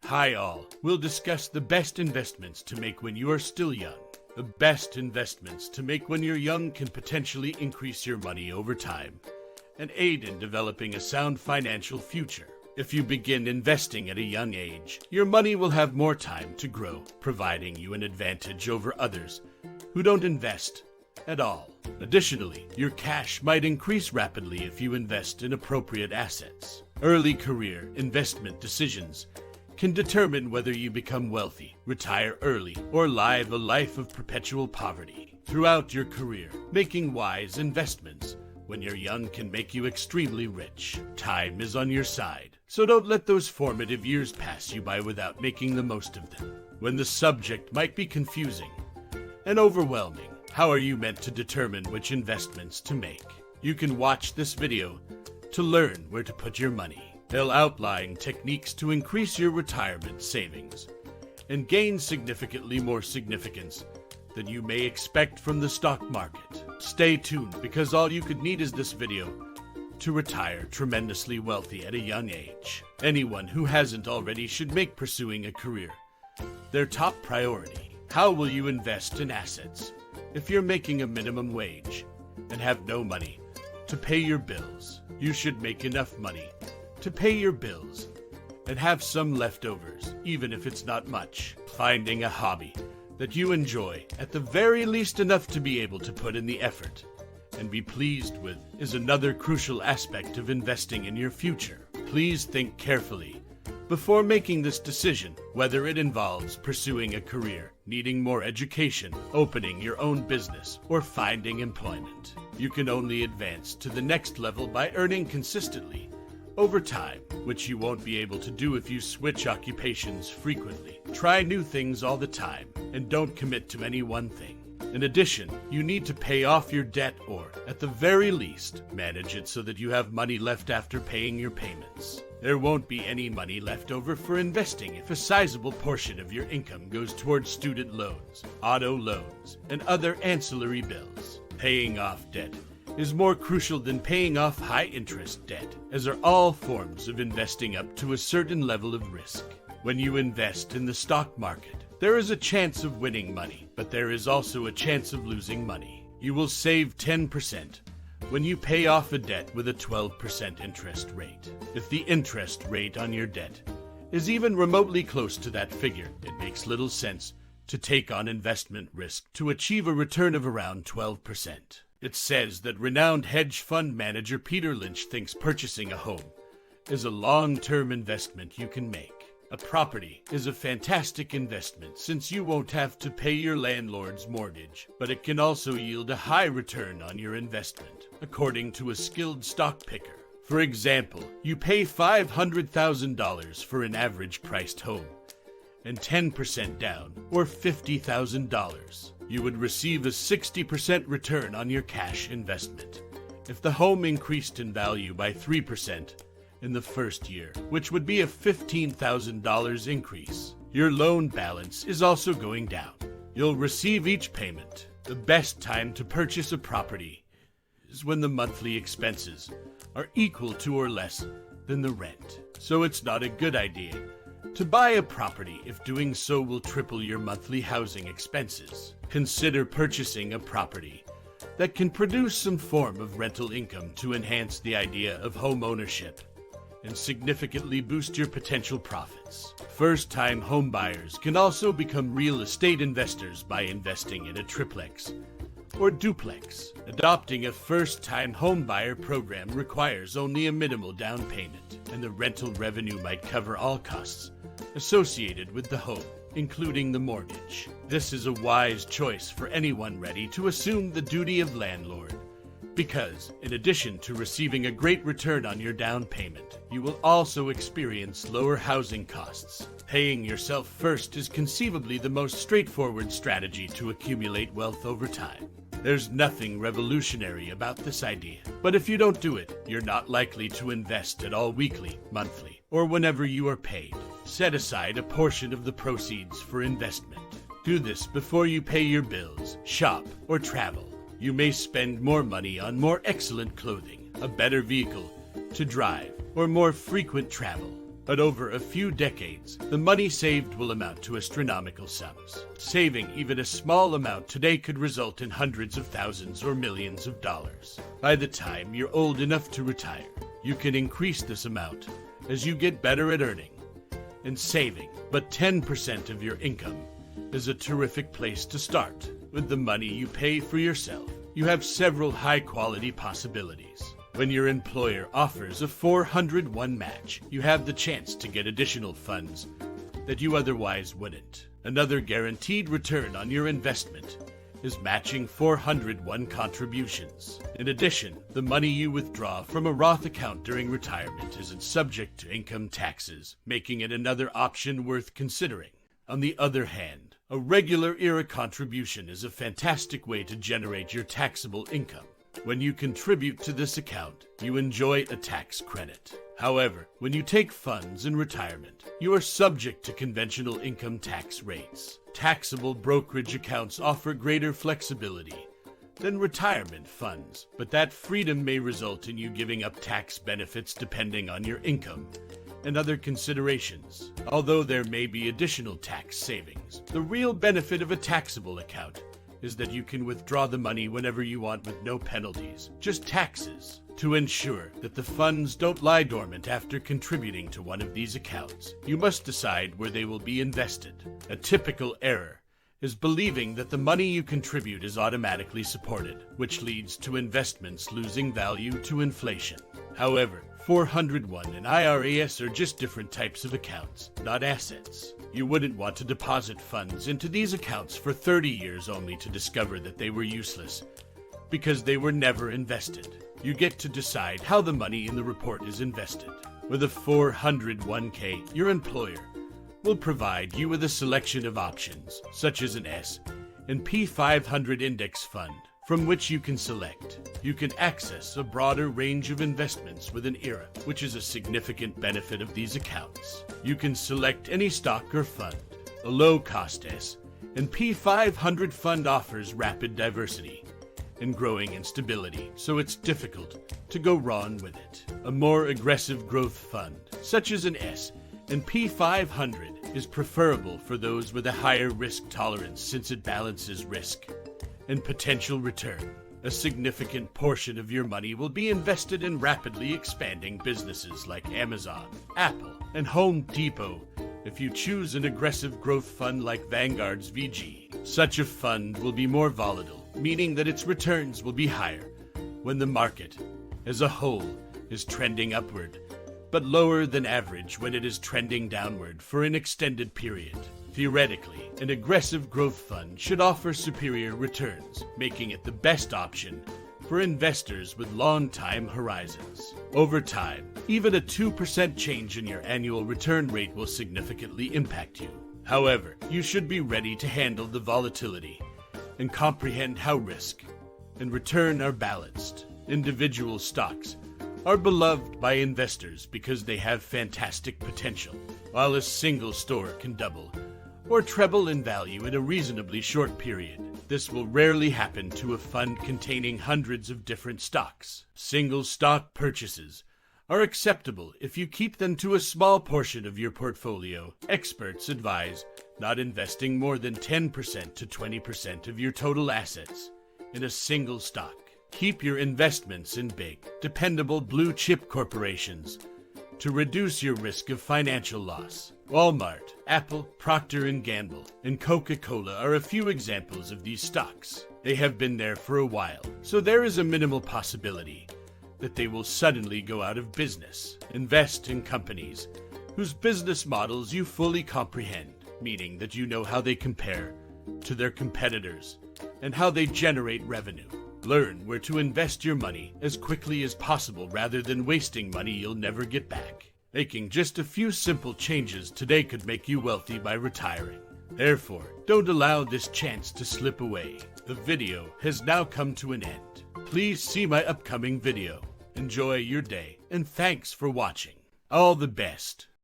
Hi all, we'll discuss the best investments to make when you are still young. The best investments to make when you're young can potentially increase your money over time and aid in developing a sound financial future. If you begin investing at a young age, your money will have more time to grow, providing you an advantage over others who don't invest at all. Additionally, your cash might increase rapidly if you invest in appropriate assets. Early career investment decisions can determine whether you become wealthy, retire early, or live a life of perpetual poverty. Throughout your career, making wise investments when you're young can make you extremely rich. Time is on your side, so don't let those formative years pass you by without making the most of them. When the subject might be confusing and overwhelming, how are you meant to determine which investments to make? You can watch this video to learn where to put your money. They'll outline techniques to increase your retirement savings and gain significantly more significance than you may expect from the stock market. Stay tuned, because all you could need is this video to retire tremendously wealthy at a young age. Anyone who hasn't already should make pursuing a career their top priority. How will you invest in assets if you're making a minimum wage and have no money to pay your bills? You should make enough money to pay your bills and have some leftovers, even if it's not much. Finding a hobby that you enjoy, at the very least enough to be able to put in the effort and be pleased with, is another crucial aspect of investing in your future. Please think carefully before making this decision, whether it involves pursuing a career, needing more education, opening your own business, or finding employment. You can only advance to the next level by earning consistently over time, which you won't be able to do if you switch occupations frequently. Try new things all the time and don't commit to any one thing. In addition, you need to pay off your debt, or, at the very least, manage it so that you have money left after paying your payments. There won't be any money left over for investing if a sizable portion of your income goes towards student loans, auto loans, and other ancillary bills. Paying off debt is more crucial than paying off high-interest debt, as are all forms of investing up to a certain level of risk. When you invest in the stock market, there is a chance of winning money, but there is also a chance of losing money. You will save 10% when you pay off a debt with a 12% interest rate. If the interest rate on your debt is even remotely close to that figure, it makes little sense to take on investment risk to achieve a return of around 12%. It says that renowned hedge fund manager Peter Lynch thinks purchasing a home is a long-term investment you can make. A property is a fantastic investment since you won't have to pay your landlord's mortgage, but it can also yield a high return on your investment, according to a skilled stock picker. For example, you pay $500,000 for an average-priced home and 10% down, or $50,000. You would receive a 60% return on your cash investment if the home increased in value by 3% in the first year, which would be a $15,000 increase. Your loan balance is also going down. You'll receive each payment. The best time to purchase a property is when the monthly expenses are equal to or less than the rent. So it's not a good idea to buy a property if doing so will triple your monthly housing expenses. Consider purchasing a property that can produce some form of rental income to enhance the idea of home ownership and significantly boost your potential profits. First-time home buyers can also become real estate investors by investing in a triplex or duplex. Adopting a first-time home buyer program requires only a minimal down payment, and the rental revenue might cover all costs associated with the home, including the mortgage. This is a wise choice for anyone ready to assume the duty of landlord, because, in addition to receiving a great return on your down payment, you will also experience lower housing costs. Paying yourself first is conceivably the most straightforward strategy to accumulate wealth over time. There's nothing revolutionary about this idea, but if you don't do it, you're not likely to invest at all weekly, monthly, or whenever you are paid. Set aside a portion of the proceeds for investment. Do this before you pay your bills, shop, or travel. You may spend more money on more excellent clothing, a better vehicle to drive, or more frequent travel. But over a few decades, the money saved will amount to astronomical sums. Saving even a small amount today could result in hundreds of thousands or millions of dollars. By the time you're old enough to retire, you can increase this amount as you get better at earning and saving. But 10% of your income is a terrific place to start. With the money you pay for yourself, you have several high-quality possibilities. When your employer offers a 401 match, you have the chance to get additional funds that you otherwise wouldn't. Another guaranteed return on your investment is matching 401 contributions. In addition, the money you withdraw from a Roth account during retirement isn't subject to income taxes, making it another option worth considering. On the other hand, a regular IRA contribution is a fantastic way to generate your taxable income. When you contribute to this account, you enjoy a tax credit. However, when you take funds in retirement, you are subject to conventional income tax rates. Taxable brokerage accounts offer greater flexibility than retirement funds, but that freedom may result in you giving up tax benefits depending on your income and other considerations. Although there may be additional tax savings, the real benefit of a taxable account is that you can withdraw the money whenever you want with no penalties, just taxes. To ensure that the funds don't lie dormant after contributing to one of these accounts, you must decide where they will be invested. A typical error is believing that the money you contribute is automatically supported, which leads to investments losing value to inflation. However, 401 and IRAs are just different types of accounts, not assets. You wouldn't want to deposit funds into these accounts for 30 years only to discover that they were useless, because they were never invested. You get to decide how the money in the report is invested. With a 401k, your employer will provide you with a selection of options, such as an S&P 500 index fund, from which you can select. You can access a broader range of investments with an IRA, which is a significant benefit of these accounts. You can select any stock or fund. A low-cost S&P 500 fund offers rapid diversity and growing instability, so it's difficult to go wrong with it. A more aggressive growth fund, such as an S&P 500, is preferable for those with a higher risk tolerance since it balances risk and potential return. A significant portion of your money will be invested in rapidly expanding businesses like Amazon, Apple, and Home Depot if you choose an aggressive growth fund like Vanguard's VG. Such a fund will be more volatile, meaning that its returns will be higher when the market as a whole is trending upward, but lower than average when it is trending downward for an extended period. Theoretically, an aggressive growth fund should offer superior returns, making it the best option for investors with long time horizons. Over time, even a 2% change in your annual return rate will significantly impact you. However, you should be ready to handle the volatility and comprehend how risk and return are balanced. Individual stocks are beloved by investors because they have fantastic potential, while a single store can double or treble in value in a reasonably short period. This will rarely happen to a fund containing hundreds of different stocks. Single stock purchases are acceptable if you keep them to a small portion of your portfolio. Experts advise not investing more than 10% to 20% of your total assets in a single stock. Keep your investments in big, dependable blue-chip corporations to reduce your risk of financial loss. Walmart, Apple, Procter & Gamble, and Coca-Cola are a few examples of these stocks. They have been there for a while, so there is a minimal possibility that they will suddenly go out of business. Invest in companies whose business models you fully comprehend, meaning that you know how they compare to their competitors and how they generate revenue. Learn where to invest your money as quickly as possible rather than wasting money you'll never get back. Making just a few simple changes today could make you wealthy by retiring. Therefore, don't allow this chance to slip away. The video has now come to an end. Please see my upcoming video. Enjoy your day, and thanks for watching. All the best.